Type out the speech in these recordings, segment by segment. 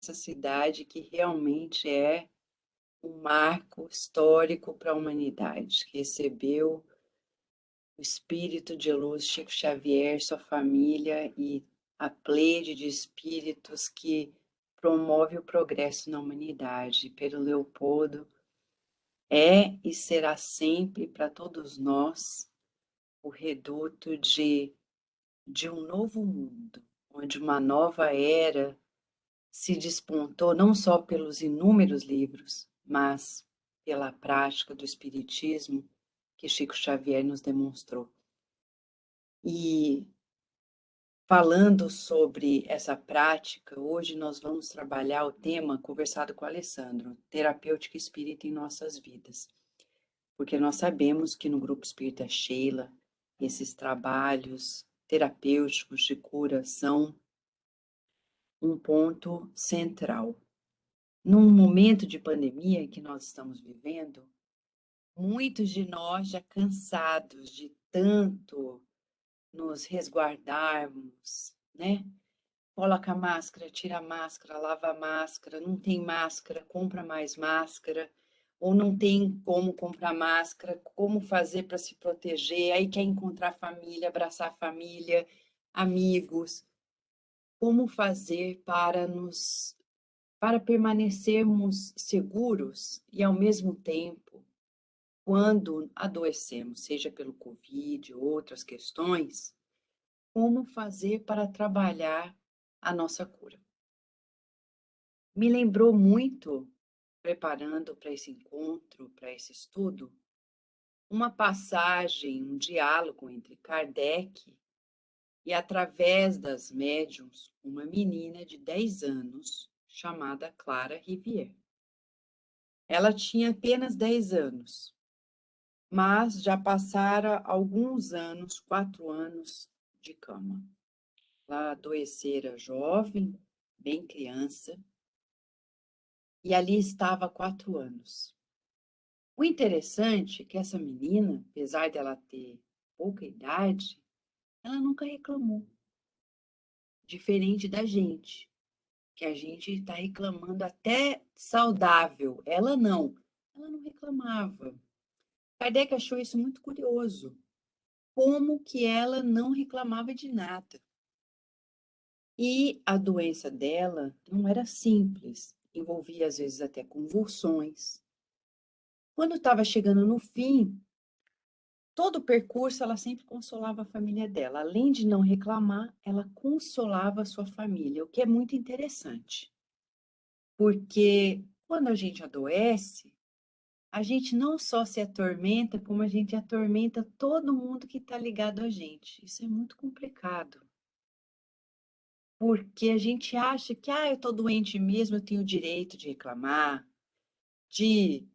essa cidade que realmente é um marco histórico para a humanidade, que recebeu o espírito de luz Chico Xavier, sua família e a pleide de espíritos que promove o progresso na humanidade. Pedro Leopoldo é e será sempre para todos nós o reduto de um novo mundo, onde uma nova era se despontou não só pelos inúmeros livros, mas pela prática do Espiritismo que Chico Xavier nos demonstrou. E falando sobre essa prática, hoje nós vamos trabalhar o tema conversado com o Alessandro, terapêutica espírita em nossas vidas. Porque nós sabemos que no Grupo Espírita Sheila, esses trabalhos terapêuticos de cura são um ponto central. Num momento de pandemia que nós estamos vivendo, muitos de nós já cansados de tanto nos resguardarmos, né? Coloca a máscara, tira a máscara, lava a máscara, não tem máscara, compra mais máscara, ou não tem como comprar máscara, como fazer para se proteger, aí quer encontrar família, abraçar a família, amigos, como fazer para permanecermos seguros e, ao mesmo tempo, quando adoecemos, seja pelo Covid ou outras questões, como fazer para trabalhar a nossa cura. Me lembrou muito, preparando para esse encontro, para esse estudo, uma passagem, um diálogo entre Kardec e, através das médiums, uma menina de 10 anos, chamada Clara Rivière. Ela tinha apenas 10 anos, mas já passara alguns anos, 4 anos de cama. Ela adoecera jovem, bem criança, e ali estava há 4 anos. O interessante é que essa menina, apesar dela ter pouca idade, ela nunca reclamou, diferente da gente, que a gente está reclamando até saudável. Ela não reclamava. Kardec achou isso muito curioso, como que ela não reclamava de nada. E a doença dela não era simples, envolvia às vezes até convulsões. Quando estava chegando no fim, todo o percurso ela sempre consolava a família dela. Além de não reclamar, ela consolava a sua família, o que é muito interessante. Porque quando a gente adoece, a gente não só se atormenta, como a gente atormenta todo mundo que está ligado a gente. Isso é muito complicado. Porque a gente acha que, eu estou doente mesmo, eu tenho o direito de reclamar, de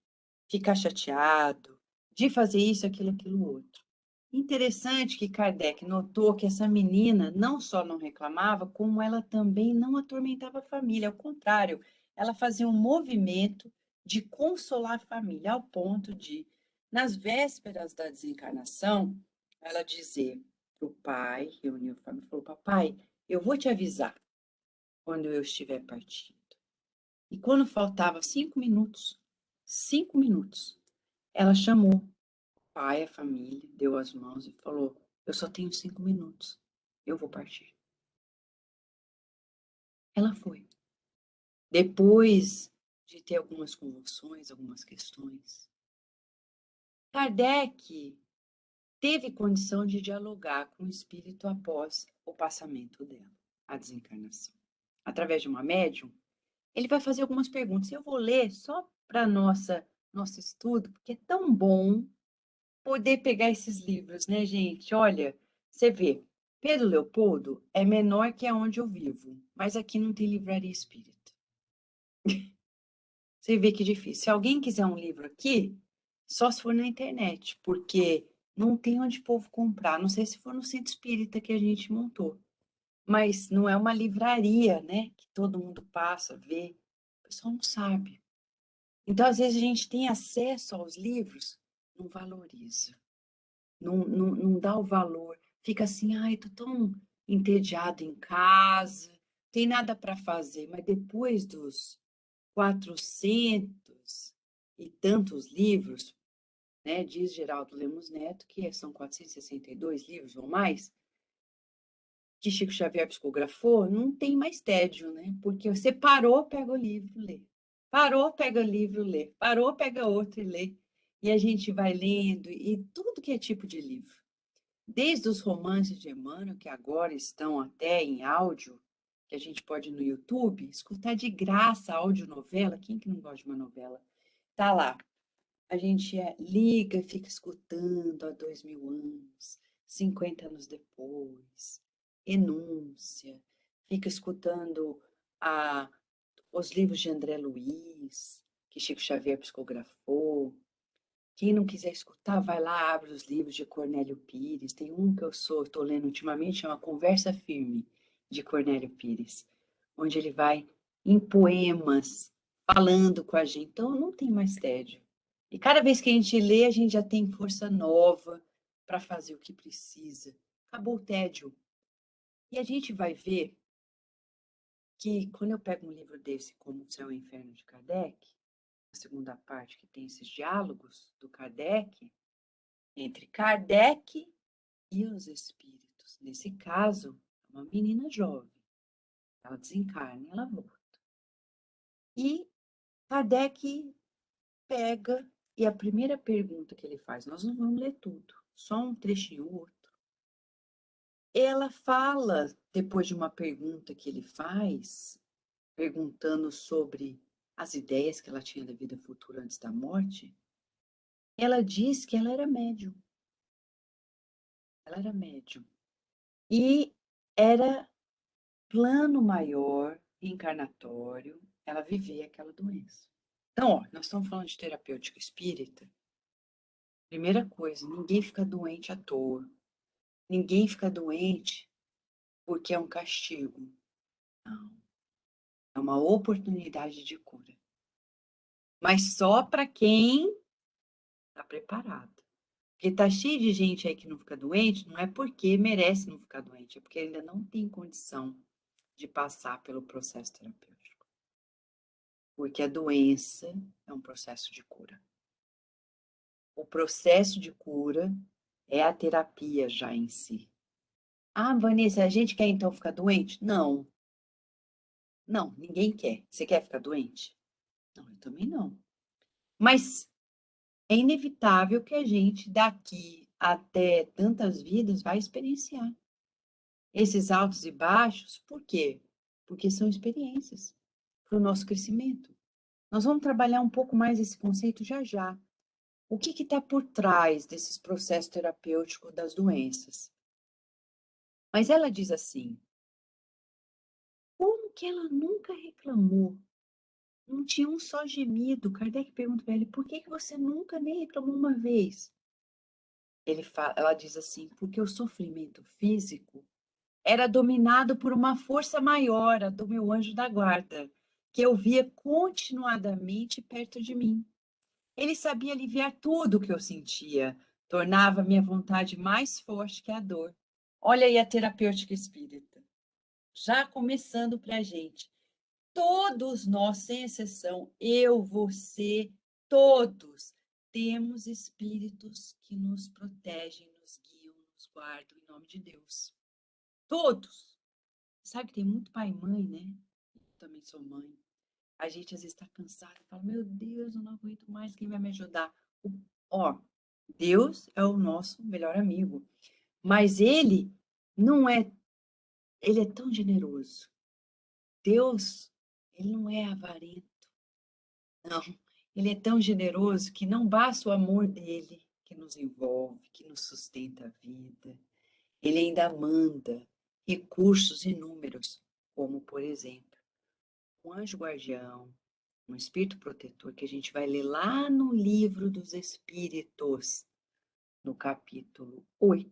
ficar chateado, de fazer isso, aquilo, outro. Interessante que Kardec notou que essa menina não só não reclamava, como ela também não atormentava a família. Ao contrário, ela fazia um movimento de consolar a família, ao ponto de, nas vésperas da desencarnação, ela dizer para o pai, reuniu a família, falou: papai, eu vou te avisar quando eu estiver partindo. E quando faltava 5 minutos, ela chamou o pai, a família, deu as mãos e falou: eu só tenho 5 minutos, eu vou partir. Ela foi. Depois de ter algumas convulsões, algumas questões, Kardec teve condição de dialogar com o espírito após o passamento dela, a desencarnação. Através de uma médium, ele vai fazer algumas perguntas. Eu vou ler só para nosso estudo, porque é tão bom poder pegar esses livros, né, gente? Olha, você vê, Pedro Leopoldo é menor que aonde eu vivo, mas aqui não tem livraria espírita. Você vê que difícil. Se alguém quiser um livro aqui, só se for na internet, porque não tem onde o povo comprar. Não sei se for no centro espírita que a gente montou, mas não é uma livraria, né? Que todo mundo passa, vê. O pessoal não sabe. Então, às vezes, a gente tem acesso aos livros, não valoriza, não dá o valor. Fica assim, ai, tô tão entediado em casa, tem nada para fazer, mas depois dos 400 e tantos livros, né, diz Geraldo Lemos Neto, que são 462 livros ou mais, que Chico Xavier psicografou, não tem mais tédio, né? Porque você parou, pega o livro, lê. Parou, pega o livro, lê. Parou, pega outro e lê. E a gente vai lendo, e tudo que é tipo de livro. Desde os romances de Emmanuel, que agora estão até em áudio, que a gente pode ir no YouTube, escutar de graça a audionovela. Quem que não gosta de uma novela? Tá lá. A gente liga, fica escutando há 2000 anos, 50 anos depois, Enúncia, fica escutando os livros de André Luiz, que Chico Xavier psicografou. Quem não quiser escutar, vai lá, abre os livros de Cornélio Pires. Tem um que eu estou lendo ultimamente, chama Conversa Firme, de Cornélio Pires, onde ele vai em poemas, falando com a gente. Então, não tem mais tédio. E cada vez que a gente lê, a gente já tem força nova para fazer o que precisa. Acabou o tédio. E a gente vai ver que, quando eu pego um livro desse, como O Céu e o Inferno de Kardec, a segunda parte que tem esses diálogos do Kardec, entre Kardec e os espíritos. Nesse caso, uma menina jovem. Ela desencarna e ela volta. E Kardec pega, e a primeira pergunta que ele faz, nós não vamos ler tudo, só um trechinho ou outro. Ela fala, depois de uma pergunta que ele faz, perguntando sobre as ideias que ela tinha da vida futura antes da morte, ela diz que ela era médium. Ela era médium. E era plano maior, encarnatório, ela viver aquela doença. Então, ó, nós estamos falando de terapêutica espírita. Primeira coisa, ninguém fica doente à toa. Ninguém fica doente porque é um castigo. Não. É uma oportunidade de cura. Mas só para quem está preparado. Porque tá cheio de gente aí que não fica doente, não é porque merece não ficar doente, é porque ainda não tem condição de passar pelo processo terapêutico. Porque a doença é um processo de cura. O processo de cura é a terapia já em si. Ah, Vanessa, a gente quer então ficar doente? Não. Não, ninguém quer. Você quer ficar doente? Não, eu também não. Mas é inevitável que a gente, daqui até tantas vidas, vai experienciar esses altos e baixos. Por quê? Porque são experiências para o nosso crescimento. Nós vamos trabalhar um pouco mais esse conceito já já. O que está por trás desses processos terapêuticos das doenças? Mas ela diz assim, como que ela nunca reclamou? Não tinha um só gemido. Kardec pergunta para ele, por que você nunca nem reclamou uma vez? Ela diz assim, porque o sofrimento físico era dominado por uma força maior, a do meu anjo da guarda, que eu via continuadamente perto de mim. Ele sabia aliviar tudo o que eu sentia, tornava minha vontade mais forte que a dor. Olha aí a terapêutica espírita, já começando para a gente. Todos nós, sem exceção, eu, você, todos, temos espíritos que nos protegem, nos guiam, nos guardam, em nome de Deus. Todos. Sabe que tem muito pai e mãe, né? Eu também sou mãe. A gente às vezes está cansado, fala, meu Deus, eu não aguento mais, quem vai me ajudar? Ó, Deus é o nosso melhor amigo, mas ele não é, ele é tão generoso. Deus, ele não é avarento, não. Ele é tão generoso que não basta o amor dele que nos envolve, que nos sustenta a vida. Ele ainda manda recursos inúmeros, como, por exemplo, um anjo guardião, um espírito protetor, que a gente vai ler lá no livro dos Espíritos, no capítulo 8,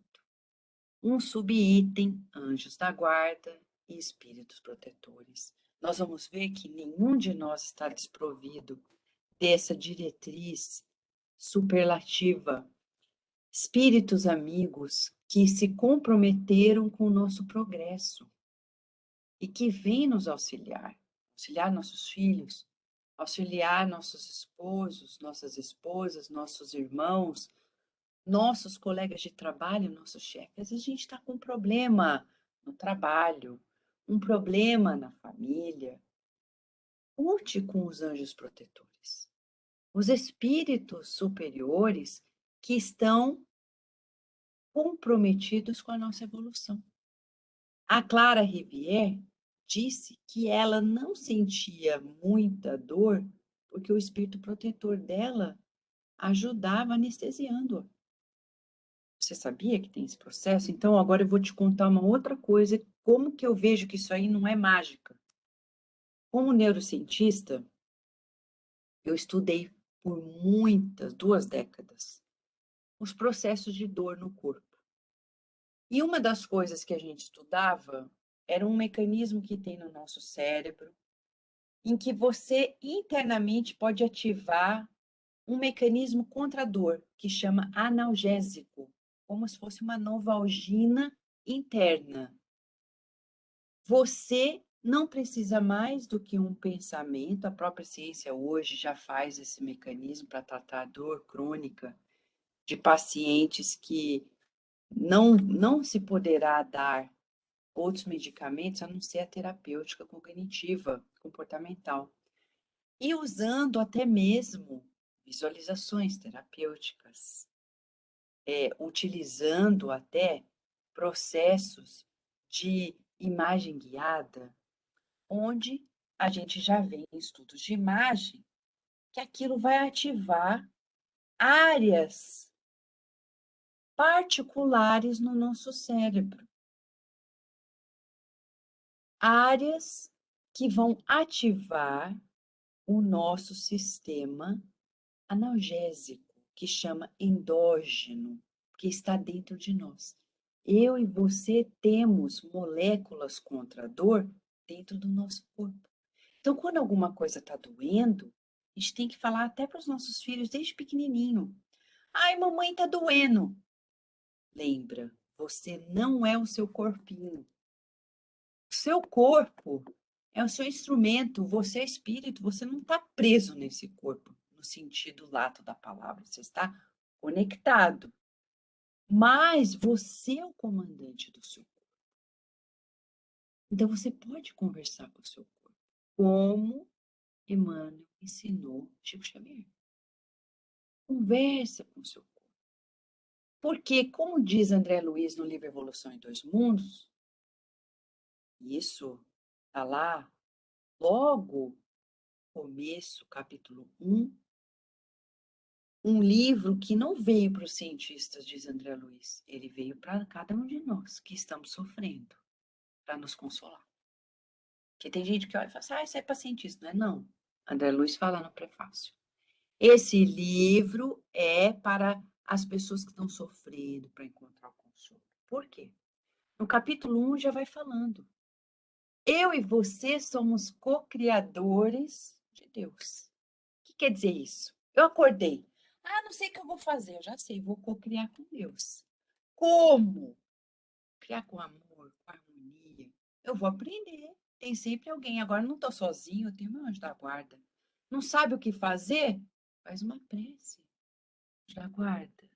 um subitem, anjos da guarda e espíritos protetores. Nós vamos ver que nenhum de nós está desprovido dessa diretriz superlativa. Espíritos amigos que se comprometeram com o nosso progresso. e que vem nos auxiliar nossos filhos, auxiliar nossos esposos, nossas esposas, nossos irmãos, nossos colegas de trabalho, nossos chefes. Às vezes a gente está com um problema no trabalho, um problema na família. Conte com os anjos protetores, os espíritos superiores que estão comprometidos com a nossa evolução. A Clara Rivière disse que ela não sentia muita dor porque o espírito protetor dela ajudava anestesiando-a. Você sabia que tem esse processo? Então, agora eu vou te contar uma outra coisa, como que eu vejo que isso aí não é mágica. Como neurocientista, eu estudei por 2 décadas, os processos de dor no corpo. E uma das coisas que a gente estudava era um mecanismo que tem no nosso cérebro, em que você internamente pode ativar um mecanismo contra a dor, que chama analgésico, como se fosse uma novalgina interna. Você não precisa mais do que um pensamento, a própria ciência hoje já faz esse mecanismo para tratar a dor crônica de pacientes que não se poderá dar outros medicamentos a não ser a terapêutica cognitiva, comportamental. E usando até mesmo visualizações terapêuticas, utilizando até processos de imagem guiada, onde a gente já vê em estudos de imagem que aquilo vai ativar áreas particulares no nosso cérebro. Áreas que vão ativar o nosso sistema analgésico, que chama endógeno, que está dentro de nós. Eu e você temos moléculas contra a dor dentro do nosso corpo. Então, quando alguma coisa está doendo, a gente tem que falar até para os nossos filhos desde pequenininho. Ai, mamãe está doendo. Lembra, você não é o seu corpinho. O seu corpo é o seu instrumento, você é espírito, você não está preso nesse corpo, no sentido lato da palavra, você está conectado. Mas você é o comandante do seu corpo. Então você pode conversar com o seu corpo, como Emmanuel ensinou Chico Xavier. Conversa com o seu corpo. Porque, como diz André Luiz no livro Evolução em Dois Mundos, isso está lá, logo começo, capítulo 1, um livro que não veio para os cientistas, diz André Luiz, ele veio para cada um de nós que estamos sofrendo, para nos consolar. Porque tem gente que olha e fala assim, ah, isso é para cientista. Não é não. André Luiz fala no prefácio. Esse livro é para as pessoas que estão sofrendo para encontrar o consolo. Por quê? No capítulo 1 já vai falando. Eu e você somos co-criadores de Deus. O que quer dizer isso? Eu acordei. Ah, não sei o que eu vou fazer. Eu já sei, vou co-criar com Deus. Como? Criar com amor, com harmonia. Eu vou aprender. Tem sempre alguém. Agora não estou sozinho, eu tenho meu anjo da guarda. Não sabe o que fazer? Faz uma prece. Anjo da guarda.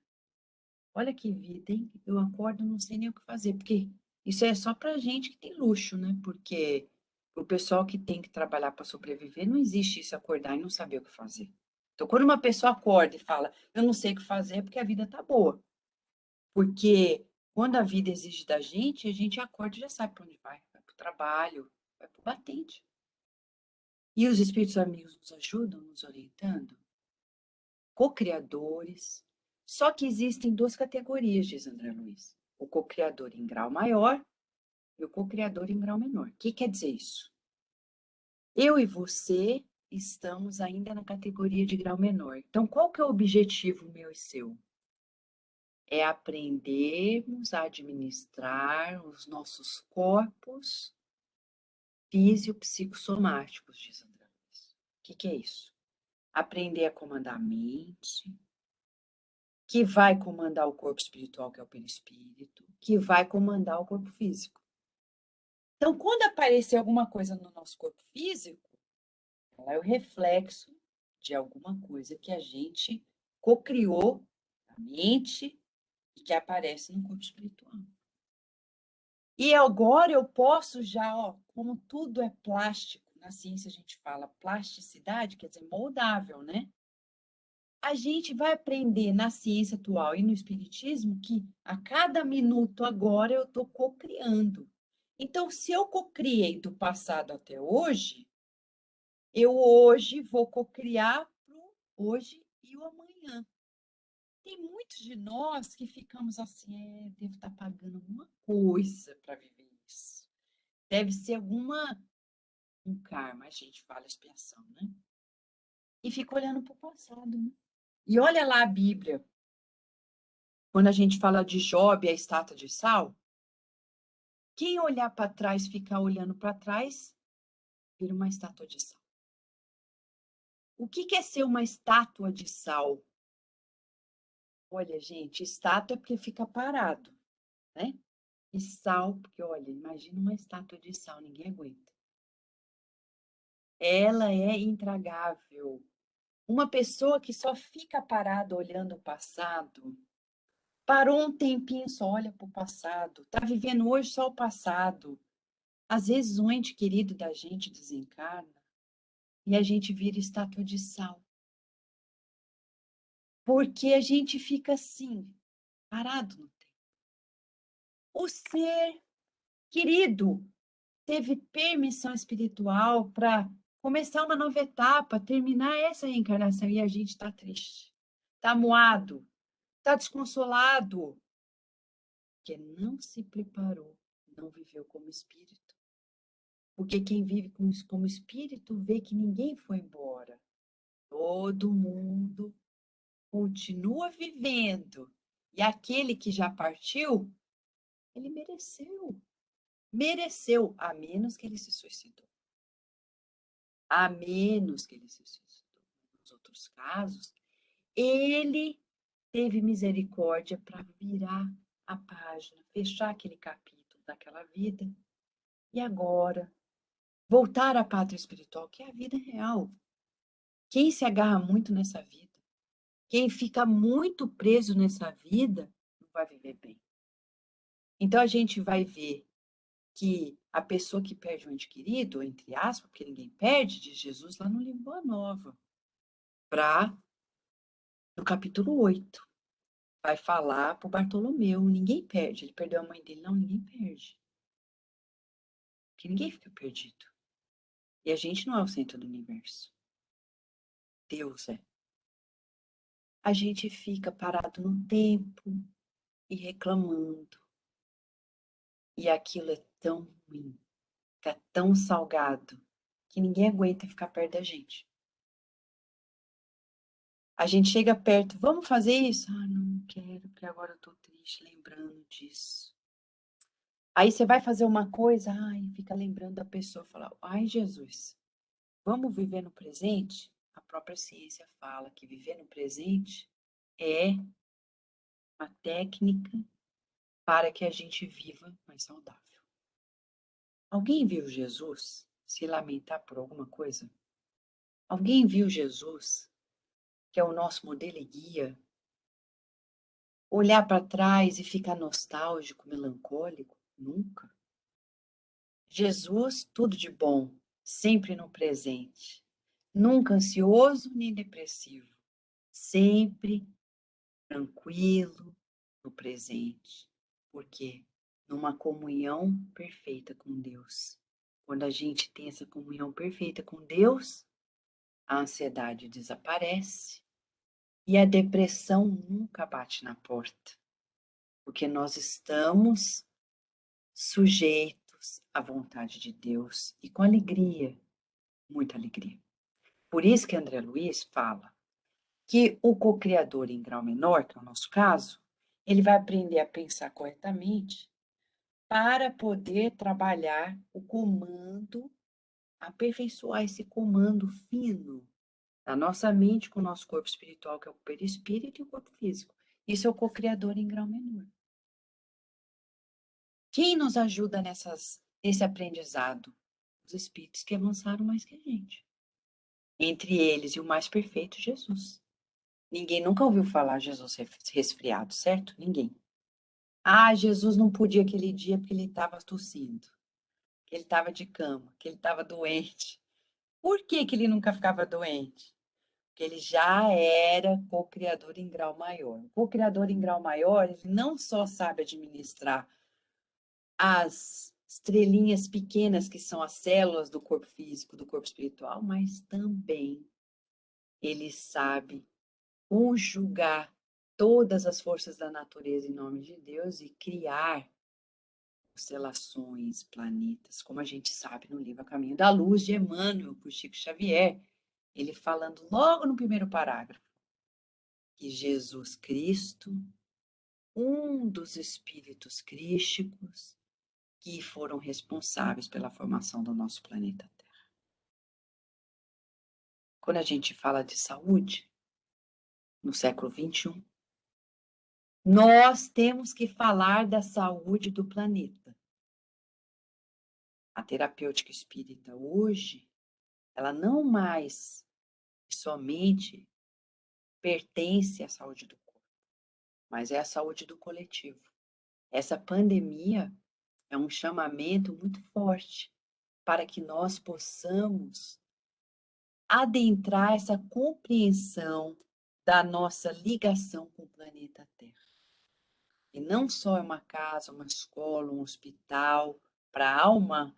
Olha que vida, hein? Eu acordo, não sei nem o que fazer, porque isso é só para gente que tem luxo, né? Porque o pessoal que tem que trabalhar para sobreviver, não existe isso acordar e não saber o que fazer. Então, quando uma pessoa acorda e fala, eu não sei o que fazer, é porque a vida tá boa. Porque quando a vida exige da gente, a gente acorda e já sabe para onde vai. Vai para o trabalho, vai para o batente. E os espíritos amigos nos ajudam, nos orientando. Co-criadores. Só que existem 2 categorias, diz André Luiz. O co-criador em grau maior e o co-criador em grau menor. O que quer dizer isso? Eu e você estamos ainda na categoria de grau menor. Então, qual que é o objetivo meu e seu? É aprendermos a administrar os nossos corpos físio-psicossomáticos, diz André Luiz. O que é isso? Aprender a comandar a mente, que vai comandar o corpo espiritual, que é o perispírito, que vai comandar o corpo físico. Então, quando aparecer alguma coisa no nosso corpo físico, ela é o reflexo de alguma coisa que a gente cocriou na mente e que aparece no corpo espiritual. E agora eu posso já, ó, como tudo é plástico, na ciência a gente fala plasticidade, quer dizer, moldável, né? A gente vai aprender na ciência atual e no espiritismo que a cada minuto agora eu estou cocriando. Então, se eu cocriei do passado até hoje, eu hoje vou cocriar para o hoje e o amanhã. Tem muitos de nós que ficamos assim, devo estar pagando alguma coisa para viver isso. Deve ser um karma, a gente fala expiação, né? E fica olhando para o passado, né? E olha lá a Bíblia, quando a gente fala de Job, a estátua de sal, quem olhar para trás, ficar olhando para trás, vira uma estátua de sal. O que é ser uma estátua de sal? Olha, gente, estátua é porque fica parado, né? E sal, porque, olha, imagina uma estátua de sal, ninguém aguenta. Ela é intragável. Uma pessoa que só fica parada olhando o passado, parou um tempinho, só olha para o passado, está vivendo hoje só o passado. Às vezes um ente querido da gente desencarna e a gente vira estátua de sal. Porque a gente fica assim, parado no tempo. O ser querido teve permissão espiritual para começar uma nova etapa, terminar essa reencarnação e a gente está triste, está moado, está desconsolado, porque não se preparou, não viveu como espírito. Porque quem vive como espírito vê que ninguém foi embora. Todo mundo continua vivendo. E aquele que já partiu, ele mereceu. Mereceu, a menos que ele se suicidou. A menos que ele se suicidou. Nos outros casos, ele teve misericórdia para virar a página, fechar aquele capítulo daquela vida e agora voltar à pátria espiritual, que é a vida real. Quem se agarra muito nessa vida, quem fica muito preso nessa vida, não vai viver bem. Então a gente vai ver que a pessoa que perde um ente querido, entre aspas, porque ninguém perde, diz Jesus lá no livro Boa Nova, no capítulo 8, vai falar para o Bartolomeu, ninguém perde, ele perdeu a mãe dele, não, ninguém perde. Porque ninguém fica perdido. E a gente não é o centro do universo. Deus é. A gente fica parado no tempo e reclamando. E aquilo é tão ruim, tá tão salgado, que ninguém aguenta ficar perto da gente. A gente chega perto, vamos fazer isso? Ah, não quero, porque agora eu tô triste lembrando disso. Aí você vai fazer uma coisa, ai, fica lembrando da pessoa, fala, ai, Jesus, vamos viver no presente? A própria ciência fala que viver no presente é uma técnica para que a gente viva mais saudável. Alguém viu Jesus se lamentar por alguma coisa? Alguém viu Jesus, que é o nosso modelo e guia, olhar para trás e ficar nostálgico, melancólico? Nunca. Jesus, tudo de bom, sempre no presente. Nunca ansioso nem depressivo. Sempre tranquilo no presente. Por quê? Numa comunhão perfeita com Deus. Quando a gente tem essa comunhão perfeita com Deus, a ansiedade desaparece e a depressão nunca bate na porta, porque nós estamos sujeitos à vontade de Deus e com alegria, muita alegria. Por isso que André Luiz fala que o co-criador em grau menor, que é o nosso caso, ele vai aprender a pensar corretamente para poder trabalhar o comando, aperfeiçoar esse comando fino da nossa mente com o nosso corpo espiritual, que é o perispírito, e o corpo físico. Isso é o co-criador em grau menor. Quem nos ajuda desse aprendizado os espíritos que avançaram mais que a gente. Entre eles e o mais perfeito, Jesus. Ninguém nunca ouviu falar Jesus resfriado, certo? Ninguém. Ah, Jesus não podia aquele dia porque ele estava tossindo, que ele estava de cama, que ele estava doente. Por que que ele nunca ficava doente? Porque ele já era co-criador em grau maior. O co-criador em grau maior, ele não só sabe administrar as estrelinhas pequenas que são as células do corpo físico, do corpo espiritual, mas também ele sabe conjugar todas as forças da natureza em nome de Deus e criar constelações, planetas, como a gente sabe no livro A Caminho da Luz, de Emmanuel, por Chico Xavier, ele falando logo no primeiro parágrafo, que Jesus Cristo, um dos espíritos crísticos que foram responsáveis pela formação do nosso planeta Terra. Quando a gente fala de saúde, no século XXI, nós temos que falar da saúde do planeta. A terapêutica espírita hoje, ela não mais somente pertence à saúde do corpo, mas é a saúde do coletivo. Essa pandemia é um chamamento muito forte para que nós possamos adentrar essa compreensão da nossa ligação com o planeta Terra. E não só é uma casa, uma escola, um hospital para a alma,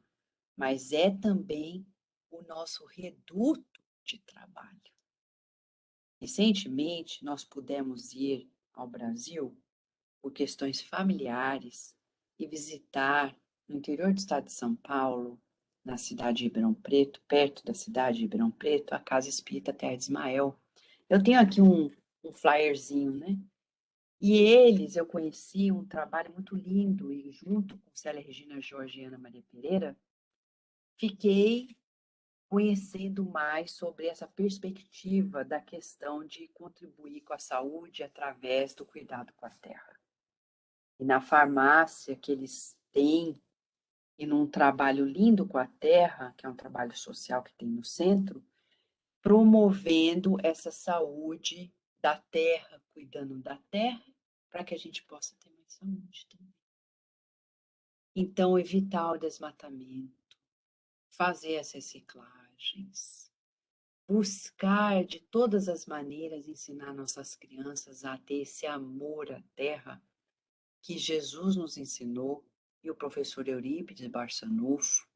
mas é também o nosso reduto de trabalho. Recentemente, nós pudemos ir ao Brasil por questões familiares e visitar no interior do estado de São Paulo, na cidade de Ribeirão Preto, perto da cidade de Ribeirão Preto, a Casa Espírita Terra de Ismael. Eu tenho aqui um flyerzinho, né? E eles, eu conheci um trabalho muito lindo, e junto com Célia Regina Jorge e Ana Maria Pereira, fiquei conhecendo mais sobre essa perspectiva da questão de contribuir com a saúde através do cuidado com a terra. E na farmácia que eles têm, e num trabalho lindo com a terra, que é um trabalho social que tem no centro, promovendo essa saúde da terra, cuidando da terra, para que a gente possa ter mais saúde também. Então, evitar o desmatamento, fazer as reciclagens, buscar de todas as maneiras ensinar nossas crianças a ter esse amor à terra que Jesus nos ensinou e o professor Eurípides Barçanufo,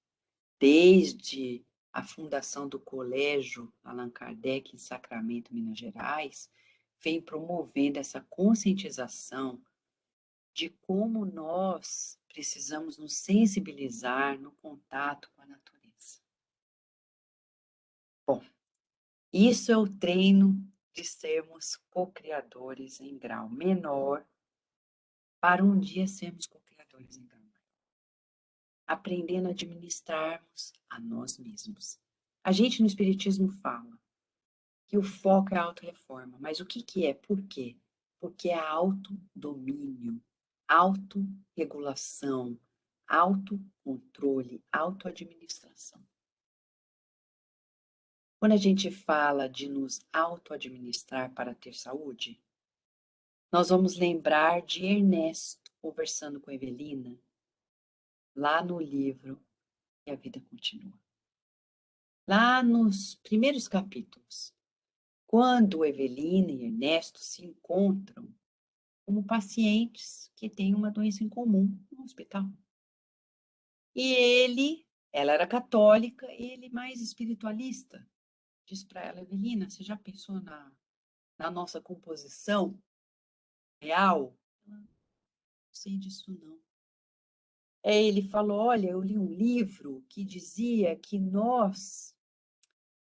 desde a fundação do Colégio Allan Kardec em Sacramento, Minas Gerais, vem promovendo essa conscientização de como nós precisamos nos sensibilizar no contato com a natureza. Bom, isso é o treino de sermos co-criadores em grau menor para um dia sermos co-criadores em grau maior. Aprendendo a administrarmos a nós mesmos. A gente no Espiritismo fala que o foco é a autorreforma, mas o que que é? Por quê? Porque é autodomínio, autorregulação, autocontrole, autoadministração. Quando a gente fala de nos autoadministrar para ter saúde, nós vamos lembrar de Ernesto conversando com Evelina, lá no livro E a Vida Continua. Lá nos primeiros capítulos, quando Evelina e Ernesto se encontram como pacientes que têm uma doença em comum no hospital. E ela era católica, ele mais espiritualista. Diz para ela, Evelina, você já pensou na nossa composição real? Ela, não sei disso não. Ele falou, olha, eu li um livro que dizia que nós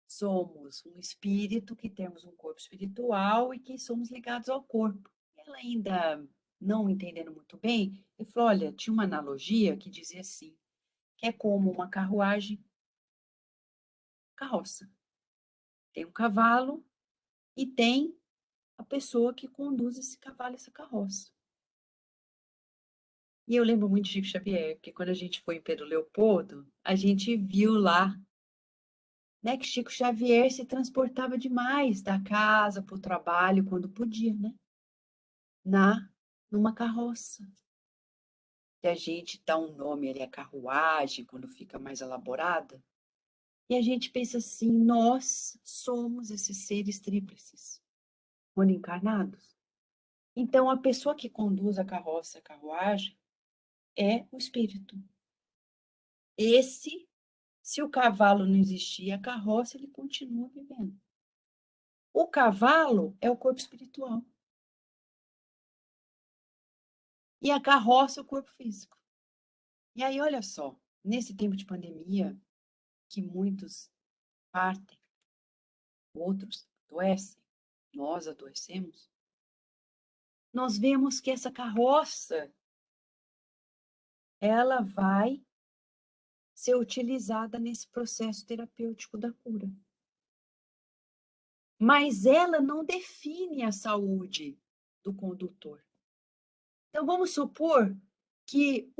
somos um espírito, que temos um corpo espiritual e que somos ligados ao corpo. Ela ainda não entendendo muito bem, ele falou, olha, tinha uma analogia que dizia assim, que é como uma carruagem, carroça. Tem um cavalo e tem a pessoa que conduz esse cavalo, essa carroça. E eu lembro muito de Chico Xavier, porque quando a gente foi em Pedro Leopoldo, a gente viu lá, né, que Chico Xavier se transportava demais da casa para o trabalho quando podia, né? Numa carroça. Que a gente dá um nome ali à carruagem quando fica mais elaborada. E a gente pensa assim, nós somos esses seres tríplices, quando encarnados. Então, a pessoa que conduz a carroça, a carruagem, é o espírito. Esse, se o cavalo não existir, a carroça, ele continua vivendo. O cavalo é o corpo espiritual. E a carroça é o corpo físico. E aí, olha só, nesse tempo de pandemia, que muitos partem, outros adoecem, nós adoecemos, nós vemos que essa carroça, ela vai ser utilizada nesse processo terapêutico da cura. Mas ela não define a saúde do condutor. Então, vamos supor que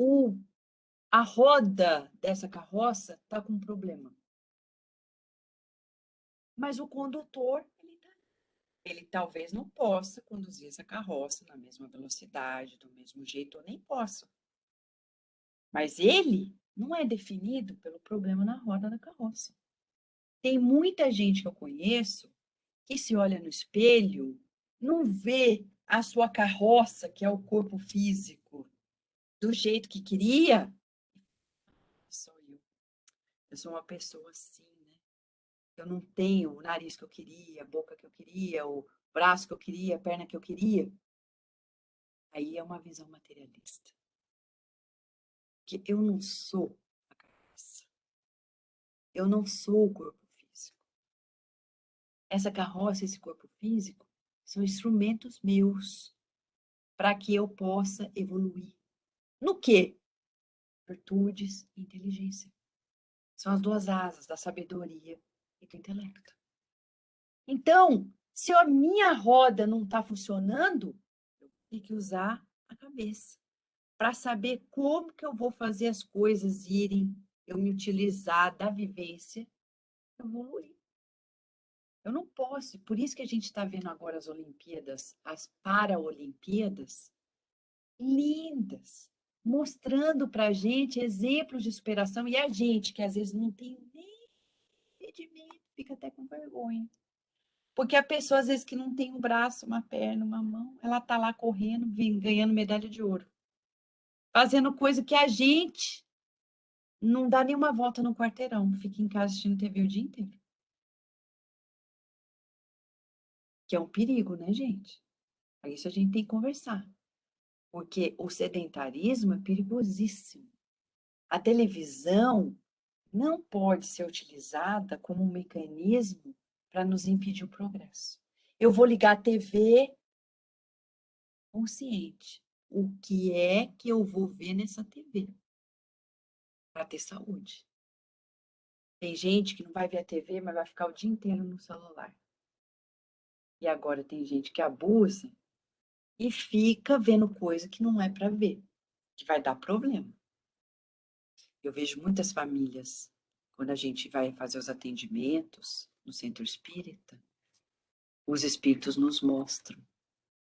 a roda dessa carroça está com um problema. Mas o condutor, ele talvez não possa conduzir essa carroça na mesma velocidade, do mesmo jeito, ou nem possa. Mas ele não é definido pelo problema na roda da carroça. Tem muita gente que eu conheço que se olha no espelho, não vê a sua carroça, que é o corpo físico, do jeito que queria. Sou eu. Eu sou uma pessoa assim, né? Eu não tenho o nariz que eu queria, a boca que eu queria, o braço que eu queria, a perna que eu queria. Aí é uma visão materialista. Que eu não sou a carroça. Eu não sou o corpo físico. Essa carroça, esse corpo físico, são instrumentos meus para que eu possa evoluir. No quê? Virtudes e inteligência. São as duas asas da sabedoria e do intelecto. Então, se a minha roda não está funcionando, eu tenho que usar a cabeça para saber como que eu vou fazer as coisas irem, eu me utilizar da vivência, evoluir. Eu não posso, por isso que a gente está vendo agora as Olimpíadas, as Paraolimpíadas, lindas, mostrando para a gente exemplos de superação, e a gente, que às vezes não tem nem impedimento, fica até com vergonha. Porque a pessoa, às vezes, que não tem um braço, uma perna, uma mão, ela está lá correndo, ganhando medalha de ouro. Fazendo coisa que a gente não dá nenhuma volta no quarteirão, fica em casa assistindo TV o dia inteiro. Que é um perigo, né, gente? Isso a gente tem que conversar. Porque o sedentarismo é perigosíssimo. A televisão não pode ser utilizada como um mecanismo para nos impedir o progresso. Eu vou ligar a TV consciente. O que é que eu vou ver nessa TV? Para ter saúde. Tem gente que não vai ver a TV, mas vai ficar o dia inteiro no celular. E agora tem gente que abusa e fica vendo coisa que não é para ver, que vai dar problema. Eu vejo muitas famílias, quando a gente vai fazer os atendimentos no centro espírita, os espíritos nos mostram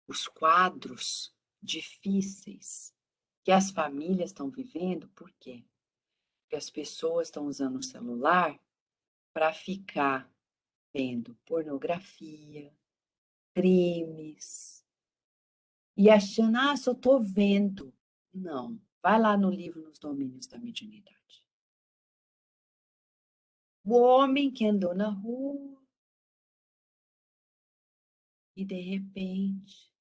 os quadros difíceis que as famílias estão vivendo. Por quê? Porque as pessoas estão usando o celular para ficar vendo pornografia, crimes, e achando, só estou vendo. Não, vai lá no livro Nos Domínios da Mediunidade. O homem que andou na rua e, de repente,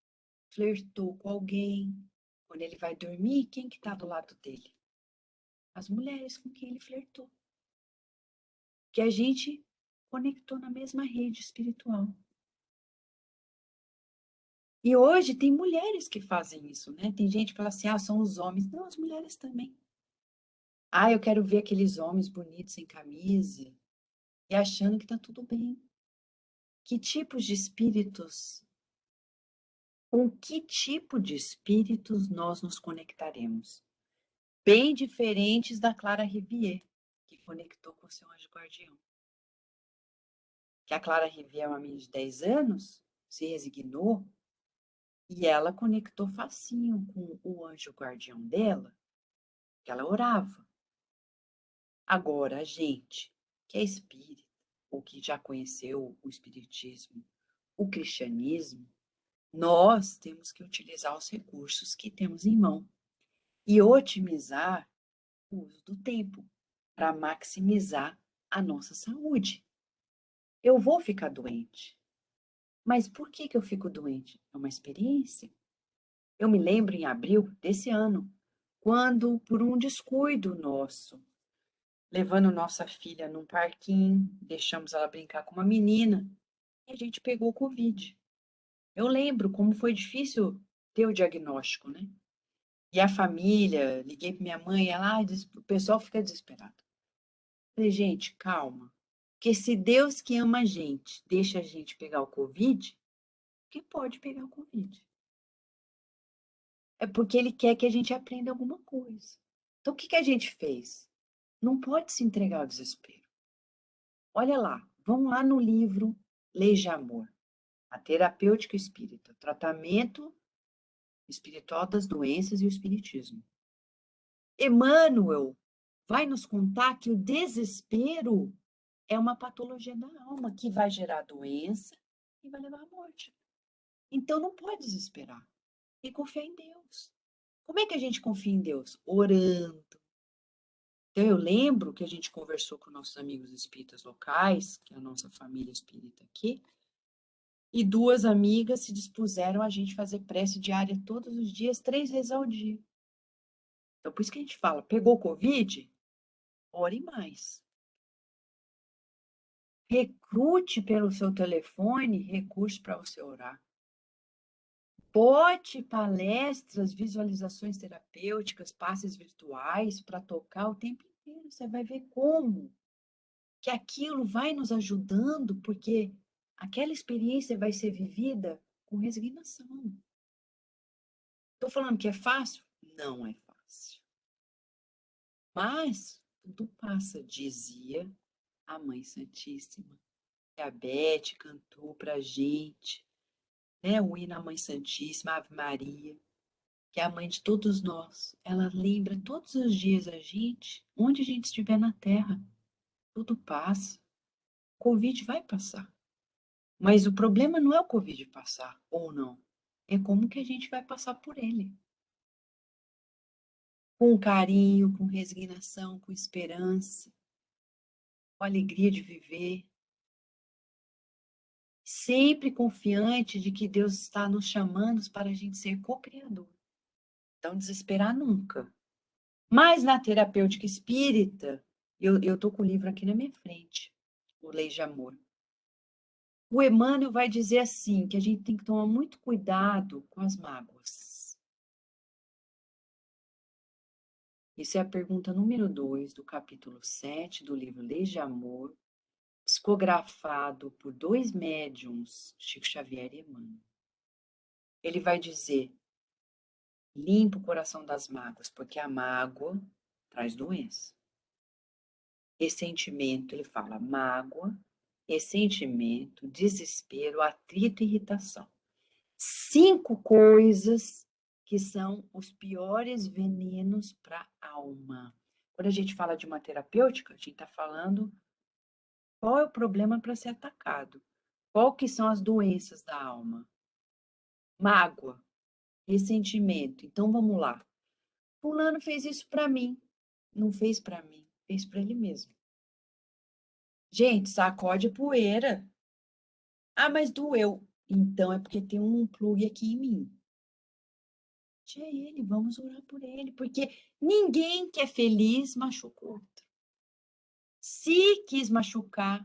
flertou com alguém. Quando ele vai dormir, quem que está do lado dele? As mulheres com quem ele flertou. Que a gente conectou na mesma rede espiritual. E hoje tem mulheres que fazem isso, né? Tem gente que fala assim, são os homens. Não, as mulheres também. Eu quero ver aqueles homens bonitos sem camisa e achando que está tudo bem. Que tipos de espíritos, com que tipo de espíritos nós nos conectaremos? bem diferentes da Clara Rivière, que conectou com o seu anjo guardião. Que a Clara Rivière é uma menina de 10 anos, se resignou, e ela conectou facinho com o anjo guardião dela, que ela orava. Agora, a gente que é espírita, ou que já conheceu o espiritismo, o cristianismo, nós temos que utilizar os recursos que temos em mão e otimizar o uso do tempo para maximizar a nossa saúde. Eu vou ficar doente, mas por que eu fico doente? É uma experiência. Eu me lembro em abril desse ano, quando, por um descuido nosso, levando nossa filha num parquinho, deixamos ela brincar com uma menina, e a gente pegou Covid. Eu lembro como foi difícil ter o diagnóstico, né? E a família, liguei para minha mãe, ela, o pessoal fica desesperado. Falei, gente, calma. Porque se Deus que ama a gente deixa a gente pegar o Covid, que pode pegar o Covid? É porque Ele quer que a gente aprenda alguma coisa. Então, o que a gente fez? Não pode se entregar ao desespero. Olha lá, vamos lá no livro Leis de Amor, a terapêutica espírita, tratamento espiritual das doenças e o espiritismo. Emmanuel vai nos contar que o desespero é uma patologia da alma que vai gerar doença e vai levar à morte. Então não pode desesperar. Tem que confiar em Deus. Como é que a gente confia em Deus? Orando. Então eu lembro que a gente conversou com nossos amigos espíritas locais, que é a nossa família espírita aqui, e 2 amigas se dispuseram a gente fazer prece diária todos os dias, 3 vezes ao dia. Então por isso que a gente fala, pegou Covid? Ore mais. Recrute pelo seu telefone recursos para você orar. Bote palestras, visualizações terapêuticas, passes virtuais para tocar o tempo inteiro. Você vai ver como que aquilo vai nos ajudando, porque aquela experiência vai ser vivida com resignação. Estou falando que é fácil? Não é fácil. Mas tudo passa, dizia a Mãe Santíssima. Que a Beth cantou para a gente, né? O hino à Mãe Santíssima, Ave Maria, que é a mãe de todos nós. Ela lembra todos os dias a gente, onde a gente estiver na Terra. Tudo passa. O Covid vai passar. Mas o problema não é o Covid passar ou não. É como que a gente vai passar por ele. Com carinho, com resignação, com esperança, com alegria de viver. Sempre confiante de que Deus está nos chamando para a gente ser co-criador. Então, desesperar nunca. Mas na terapêutica espírita, eu estou com o livro aqui na minha frente, o Leis de Amor. O Emmanuel vai dizer assim, que a gente tem que tomar muito cuidado com as mágoas. Isso é a pergunta número 2 do capítulo 7 do livro Leis de Amor, psicografado por 2 médiuns, Chico Xavier e Emmanuel. Ele vai dizer, limpa o coração das mágoas, porque a mágoa traz doença. Ressentimento, ele fala, mágoa, ressentimento, desespero, atrito e irritação. 5 coisas que são os piores venenos para a alma. Quando a gente fala de uma terapêutica, a gente está falando qual é o problema para ser atacado. Qual que são as doenças da alma? Mágoa, ressentimento. Então vamos lá. Fulano fez isso para mim. Não fez para mim, fez para ele mesmo. Gente, sacode poeira. Ah, mas doeu. Então é porque tem um plug aqui em mim. É ele, vamos orar por ele, porque ninguém que é feliz machuca o outro. Se quis machucar,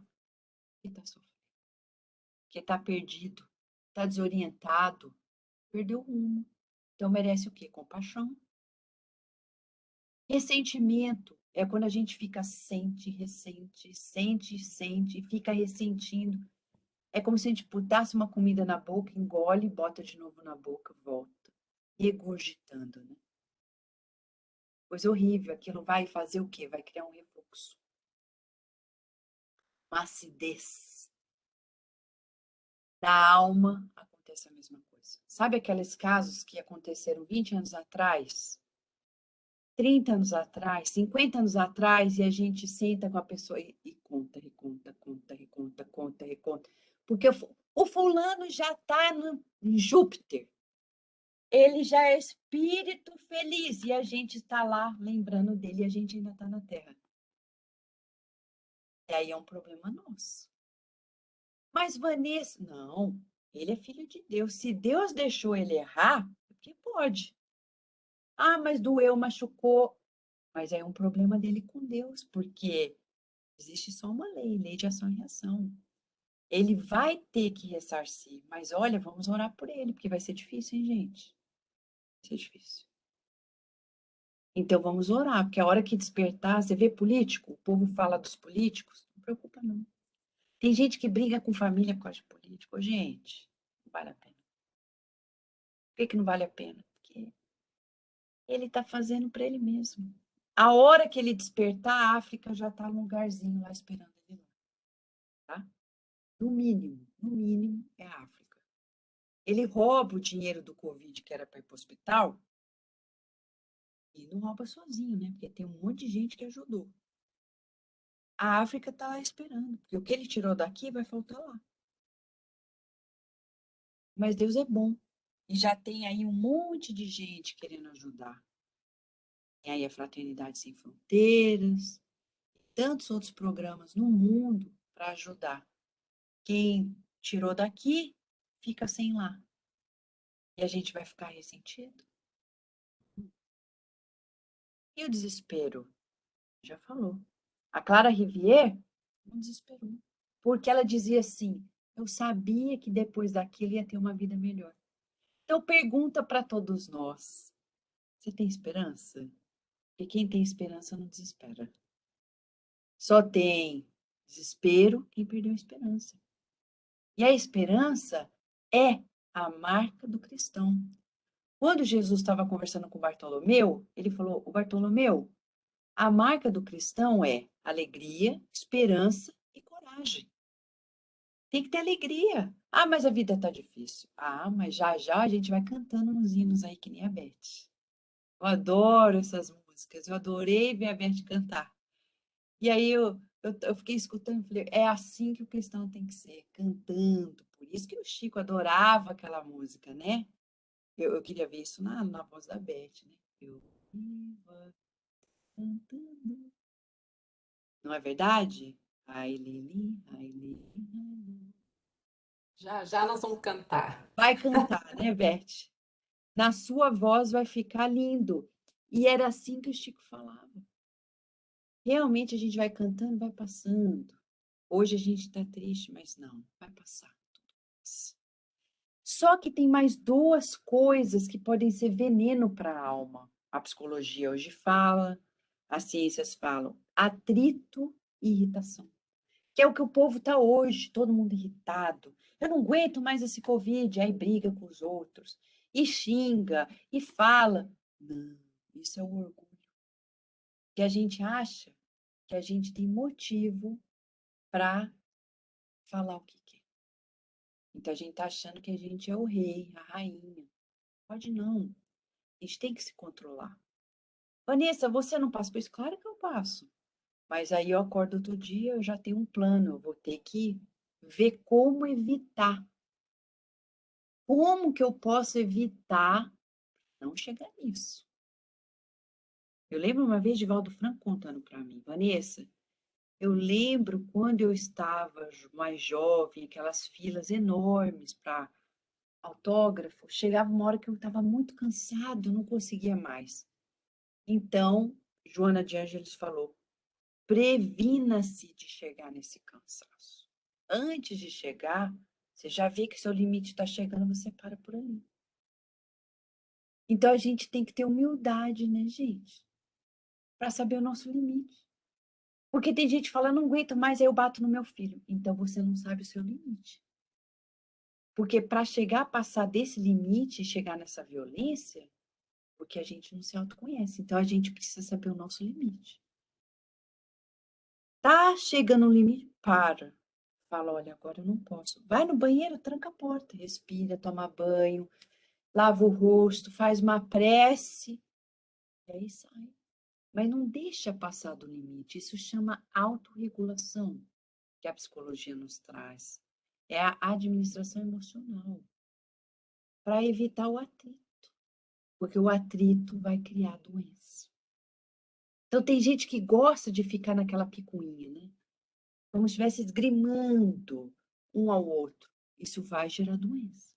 ele está sofrendo, porque está perdido, está desorientado, perdeu o rumo. Então merece o quê? Compaixão. Ressentimento é quando a gente fica sente, ressente, sente, fica ressentindo. É como se a gente botasse uma comida na boca, engole, bota de novo na boca, volta, regurgitando, né? coisa horrível. Aquilo vai fazer o quê? Vai criar um refluxo, uma acidez. Na alma acontece a mesma coisa. Sabe aqueles casos que aconteceram 20 anos atrás, 30 anos atrás, 50 anos atrás, e a gente senta com a pessoa e conta, reconta, conta, reconta, conta, reconta. Porque o fulano já está em Júpiter. Ele já é espírito feliz e a gente está lá lembrando dele e a gente ainda está na Terra. E aí é um problema nosso. Mas Vanessa, não, ele é filho de Deus. Se Deus deixou ele errar, é porque pode. Ah, mas doeu, machucou. Mas é um problema dele com Deus, porque existe só uma lei, lei de ação e reação. Ele vai ter que ressarcir, mas olha, vamos orar por ele, porque vai ser difícil, hein, gente? Vai ser difícil. Então vamos orar, porque a hora que despertar, você vê político, o povo fala dos políticos, não preocupa não. Tem gente que briga com família por causa de político. Ô, gente, não vale a pena. Por que não vale a pena? Porque ele está fazendo para ele mesmo. A hora que ele despertar, a África já está num lugarzinho lá esperando ele lá, tá? No mínimo, é a África. Ele rouba o dinheiro do Covid, que era para ir para o hospital, e não rouba sozinho, né? Porque tem um monte de gente que ajudou. A África está lá esperando, porque o que ele tirou daqui vai faltar lá. Mas Deus é bom. E já tem aí um monte de gente querendo ajudar. Tem aí a Fraternidade Sem Fronteiras, tantos outros programas no mundo para ajudar. Quem tirou daqui, fica sem lá. E a gente vai ficar ressentido. E o desespero? Já falou. A Clara Rivière não desesperou. Porque ela dizia assim: eu sabia que depois daquilo ia ter uma vida melhor. Então, pergunta para todos nós: você tem esperança? Porque quem tem esperança não desespera. Só tem desespero quem perdeu a esperança. E a esperança é a marca do cristão. Quando Jesus estava conversando com Bartolomeu, ele falou: o Bartolomeu, a marca do cristão é alegria, esperança e coragem. Tem que ter alegria. Ah, mas a vida está difícil. Ah, mas já já a gente vai cantando uns hinos aí que nem a Beth. Eu adoro essas músicas. Eu adorei ver a Beth cantar. E aí eu fiquei escutando e falei, é assim que o cristão tem que ser, cantando. Por isso que o Chico adorava aquela música, né? Eu queria ver isso na voz da Beth, né? Eu viva cantando. Não é verdade? Ai, Lili, ai, Lili. Já já nós vamos cantar. Vai cantar, né, Beth? Na sua voz vai ficar lindo. E era assim que o Chico falava. Realmente a gente vai cantando, vai passando. Hoje a gente está triste, mas não, vai passar. Só que tem mais duas coisas que podem ser veneno para a alma. A psicologia hoje fala, as ciências falam, atrito e irritação. Que é o que o povo está hoje, todo mundo irritado. Eu não aguento mais esse Covid, aí briga com os outros, e xinga, e fala. Não, isso é o orgulho. Que a gente acha que a gente tem motivo para falar o que quer. Então a gente está achando que a gente é o rei, a rainha. Pode não. A gente tem que se controlar. Vanessa, você não passa por isso? Claro que eu passo. Mas aí eu acordo outro dia, eu já tenho um plano. Eu vou ter que ver como evitar. Como que eu posso evitar não chegar nisso? Eu lembro uma vez de Valdo Franco contando para mim, Vanessa, eu lembro quando eu estava mais jovem, aquelas filas enormes para autógrafo, chegava uma hora que eu estava muito cansado, não conseguia mais. Então, Joana de Ângeles falou, previna-se de chegar nesse cansaço. Antes de chegar, você já vê que seu limite está chegando, você para por ali. Então, a gente tem que ter humildade, né, gente? Para saber o nosso limite. Porque tem gente que fala, não aguento mais, aí eu bato no meu filho. Então, você não sabe o seu limite. Porque para chegar a passar desse limite e chegar nessa violência, Porque a gente não se autoconhece. Então, a gente precisa saber o nosso limite. Tá chegando no limite? Para. Fala, olha, agora eu não posso. Vai no banheiro, tranca a porta, respira, toma banho, lava o rosto, faz uma prece, e aí sai. Mas não deixa passar do limite. Isso chama autorregulação, que a psicologia nos traz. É a administração emocional, para evitar o atrito, porque o atrito vai criar doença. Então, tem gente que gosta de ficar naquela picuinha, né? Como se estivesse esgrimando um ao outro. Isso vai gerar doença.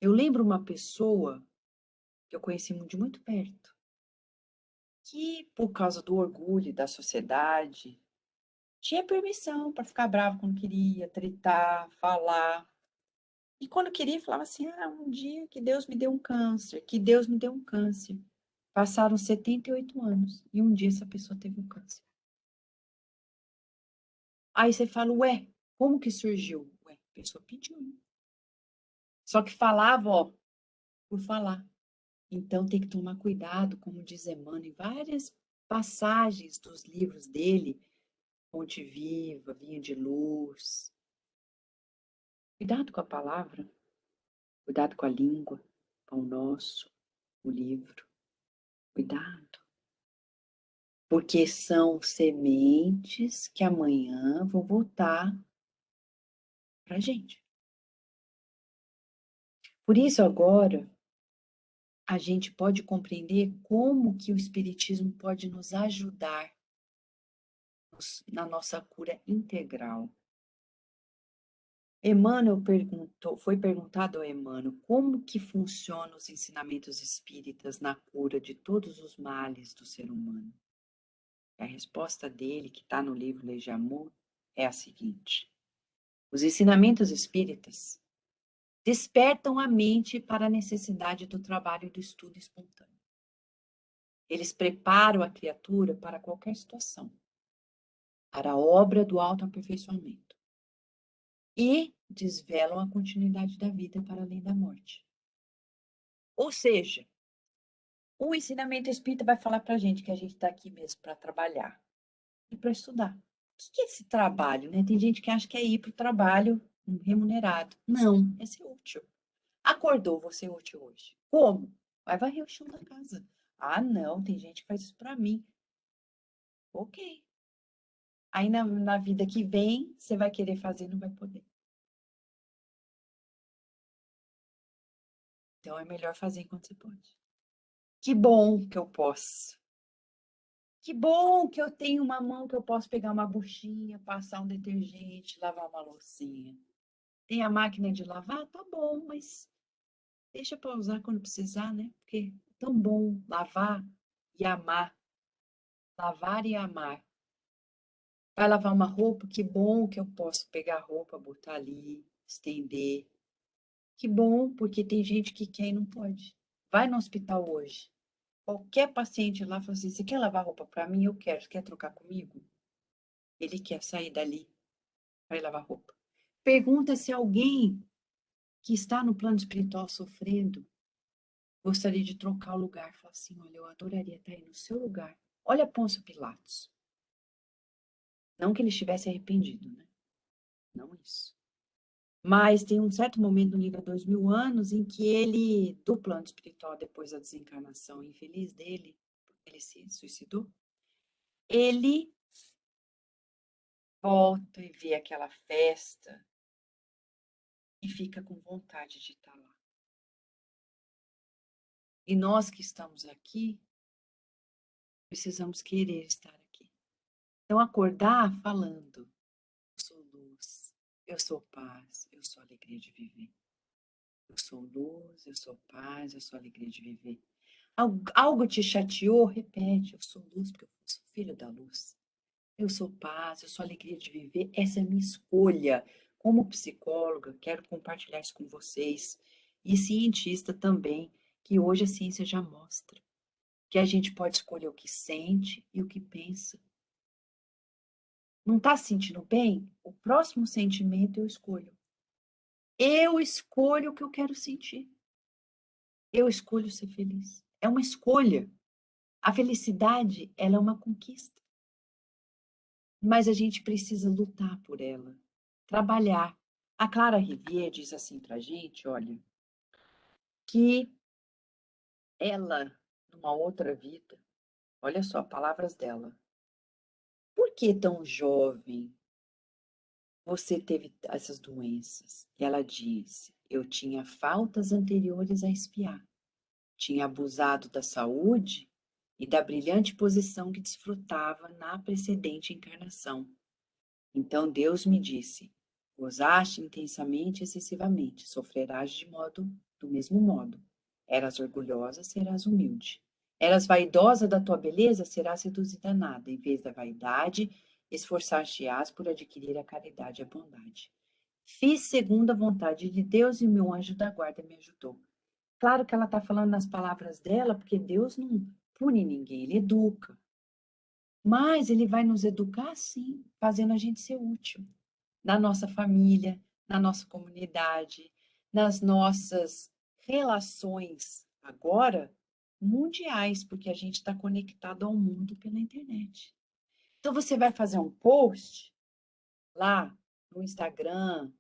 Eu lembro uma pessoa que eu conheci de muito perto, que por causa do orgulho da sociedade, tinha permissão para ficar bravo quando queria, tritar, falar. E quando queria, falava assim: ah, um dia que Deus me deu um câncer, que Deus me deu um câncer. Passaram 78 anos e um dia essa pessoa teve um câncer. Aí você fala, ué, como que surgiu? Ué, a pessoa pediu. Né? Só que falava, ó, por falar. Então tem que tomar cuidado, como diz Emmanuel, em várias passagens dos livros dele, Fonte Viva, Vinho de Luz. Cuidado com a palavra, cuidado com a língua, com o nosso, o livro. Cuidado. Porque são sementes que amanhã vão voltar para a gente. Por isso, agora, a gente pode compreender como que o Espiritismo pode nos ajudar na nossa cura integral. Emmanuel foi perguntado a Emmanuel como que funcionam os ensinamentos espíritas na cura de todos os males do ser humano. E a resposta dele, que está no livro Lei de Amor, é a seguinte: os ensinamentos espíritas despertam a mente para a necessidade do trabalho e do estudo espontâneo. Eles preparam a criatura para qualquer situação, para a obra do autoaperfeiçoamento, e desvelam a continuidade da vida para além da morte. Ou seja, o ensinamento espírita vai falar para a gente que a gente está aqui mesmo para trabalhar e para estudar. O que é esse trabalho? Né? Tem gente que acha que é ir para o trabalho remunerado. Não, é ser útil. Acordou, você é útil hoje. Como? Vai varrer o chão da casa. Ah, não, tem gente que faz isso para mim. Ok. Aí na vida que vem, você vai querer fazer e não vai poder. Então é melhor fazer enquanto você pode. Que bom que eu posso. Que bom que eu tenho uma mão que eu posso pegar uma buchinha, passar um detergente, lavar uma loucinha. Tem a máquina de lavar? Tá bom, mas deixa para usar quando precisar, né? Porque é tão bom lavar e amar. Lavar e amar. Vai lavar uma roupa? Que bom que eu posso pegar a roupa, botar ali, estender. Que bom, porque tem gente que quer e não pode. Vai no hospital hoje. Qualquer paciente lá fala assim: você quer lavar roupa para mim? Eu quero. Você quer trocar comigo? Ele quer sair dali para ir lavar roupa. Pergunta se alguém que está no plano espiritual sofrendo gostaria de trocar o lugar. Fala assim: olha, eu adoraria estar aí no seu lugar. Olha Pôncio Pilatos. Não que ele estivesse arrependido, né? Não isso. Mas tem um certo momento no livro há 2000 anos em que ele, do plano espiritual, depois da desencarnação infeliz dele, porque ele se suicidou, ele volta e vê aquela festa e fica com vontade de estar lá. E nós que estamos aqui, precisamos querer estar aqui. Então, acordar falando: eu sou luz, eu sou paz, eu sou alegria de viver. Eu sou luz, eu sou paz, eu sou alegria de viver. Algo te chateou? Repete: eu sou luz porque eu sou filho da luz. Eu sou paz, eu sou alegria de viver. Essa é a minha escolha. Como psicóloga, quero compartilhar isso com vocês. E cientista também, que hoje a ciência já mostra que a gente pode escolher o que sente e o que pensa. Não está se sentindo bem? O próximo sentimento eu escolho. Eu escolho o que eu quero sentir. Eu escolho ser feliz. É uma escolha. A felicidade, ela é uma conquista. Mas a gente precisa lutar por ela, trabalhar. A Clara Rivière diz assim pra gente, olha, que ela, numa outra vida, olha só, palavras dela. Por que tão jovem você teve essas doenças? E ela disse: eu tinha faltas anteriores a espiar, tinha abusado da saúde e da brilhante posição que desfrutava na precedente encarnação. Então Deus me disse: gozaste intensamente e excessivamente, sofrerás do mesmo modo. Eras orgulhosa, serás humilde. Eras vaidosa da tua beleza, serás reduzida a nada. Em vez da vaidade, esforçar-te-ás por adquirir a caridade e a bondade. Fiz segundo a vontade de Deus e o meu anjo da guarda me ajudou. Claro que ela está falando nas palavras dela, porque Deus não pune ninguém, ele educa. Mas ele vai nos educar, sim, fazendo a gente ser útil na nossa família, na nossa comunidade, nas nossas relações agora mundiais, porque a gente está conectado ao mundo pela internet. Então você vai fazer um post lá no Instagram,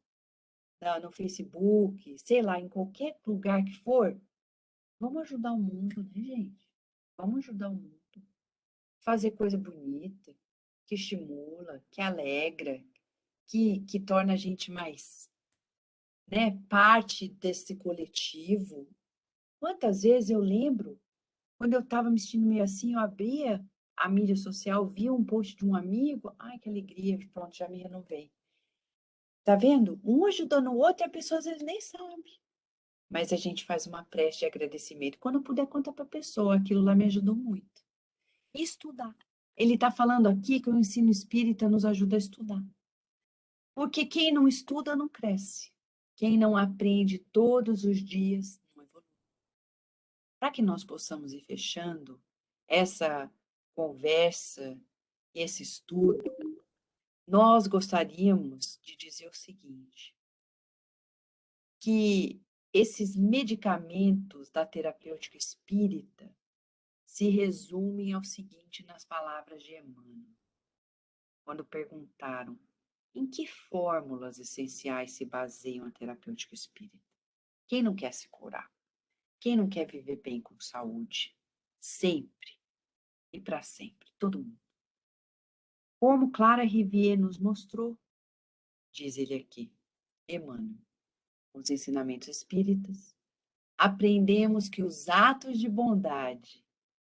no Facebook, sei lá, em qualquer lugar que for, vamos ajudar o mundo, né, gente? Vamos ajudar o mundo. Fazer coisa bonita, que estimula, que alegra, que torna a gente mais, né, parte desse coletivo. Quantas vezes eu lembro, quando eu estava me sentindo meio assim, eu abria a mídia social, via um post de um amigo, ai, que alegria, pronto, já me renovei. Tá vendo? Um ajudando o outro e a pessoa às vezes nem sabe. Mas a gente faz uma prece de agradecimento. Quando puder, conta para a pessoa, aquilo lá me ajudou muito. E estudar. Ele está falando aqui que o ensino espírita nos ajuda a estudar. Porque quem não estuda não cresce. Quem não aprende todos os dias não evolui. Para que nós possamos ir fechando essa conversa, esse estudo, nós gostaríamos de dizer o seguinte, que esses medicamentos da terapêutica espírita se resumem ao seguinte nas palavras de Emmanuel, quando perguntaram em que fórmulas essenciais se baseiam a terapêutica espírita. Quem não quer se curar? Quem não quer viver bem com saúde? Sempre e para sempre, todo mundo. Como Clara Rivière nos mostrou, diz ele aqui, Emmanuel, os ensinamentos espíritas, aprendemos que os atos de bondade,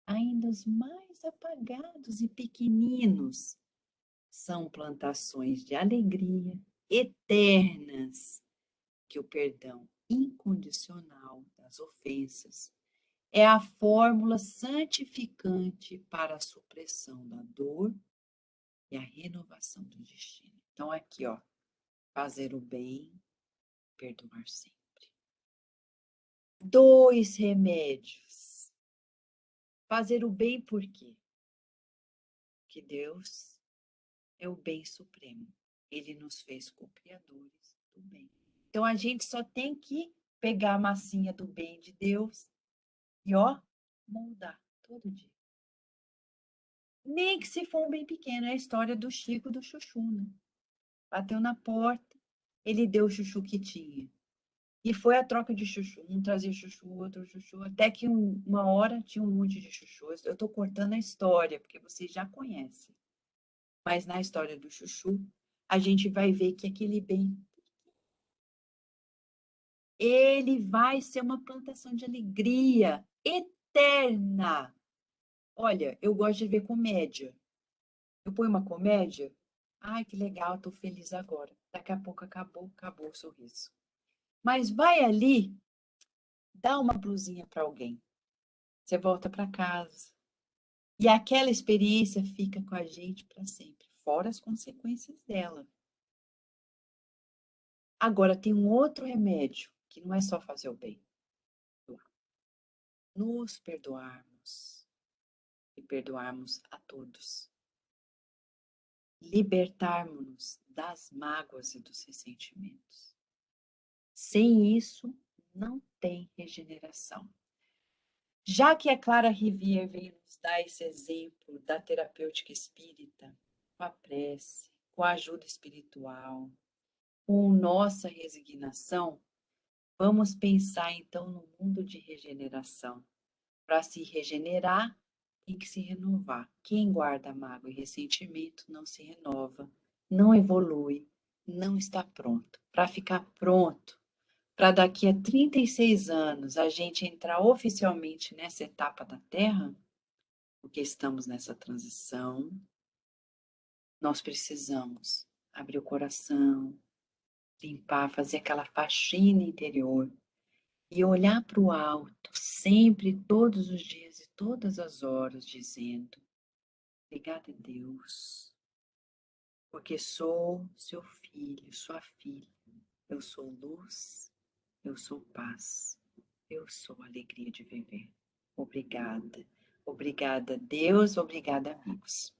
ainda os mais apagados e pequeninos, são plantações de alegria eternas, que o perdão incondicional das ofensas é a fórmula santificante para a supressão da dor e a renovação do destino. Então, aqui, ó, fazer o bem, perdoar sempre. 2 remédios. Fazer o bem por quê? Porque Deus é o bem supremo. Ele nos fez co-criadores do bem. Então, a gente só tem que pegar a massinha do bem de Deus e, ó, moldar todo dia. Nem que se for um bem pequeno, é a história do Chico do Chuchu, né? Bateu na porta, ele deu o chuchu que tinha. E foi a troca de chuchu. Um trazia chuchu, outro chuchu. Até que uma hora tinha um monte de chuchu. Eu estou cortando a história, porque vocês já conhecem. Mas na história do chuchu, a gente vai ver que aquele bem, ele vai ser uma plantação de alegria eterna. Olha, eu gosto de ver comédia. Eu ponho uma comédia. Ai, que legal, estou feliz agora. Daqui a pouco acabou o sorriso. Mas vai ali, dá uma blusinha para alguém. Você volta para casa. E aquela experiência fica com a gente para sempre, fora as consequências dela. Agora, tem um outro remédio, que não é só fazer o bem. Nos perdoarmos e perdoarmos a todos. Libertarmos-nos das mágoas e dos ressentimentos. Sem isso, não tem regeneração. Já que a Clara Rivière veio nos dar esse exemplo da terapêutica espírita, com a prece, com a ajuda espiritual, com nossa resignação, vamos pensar então no mundo de regeneração. Para se regenerar, tem que se renovar. Quem guarda mágoa e ressentimento não se renova, não evolui, não está pronto. Para ficar pronto, para daqui a 36 anos a gente entrar oficialmente nessa etapa da Terra, porque estamos nessa transição, nós precisamos abrir o coração, limpar, fazer aquela faxina interior e olhar para o alto, sempre, todos os dias e todas as horas, dizendo: obrigada, Deus, porque sou seu filho, sua filha. Eu sou luz, eu sou paz, eu sou alegria de viver. Obrigada. Obrigada, Deus. Obrigada, amigos.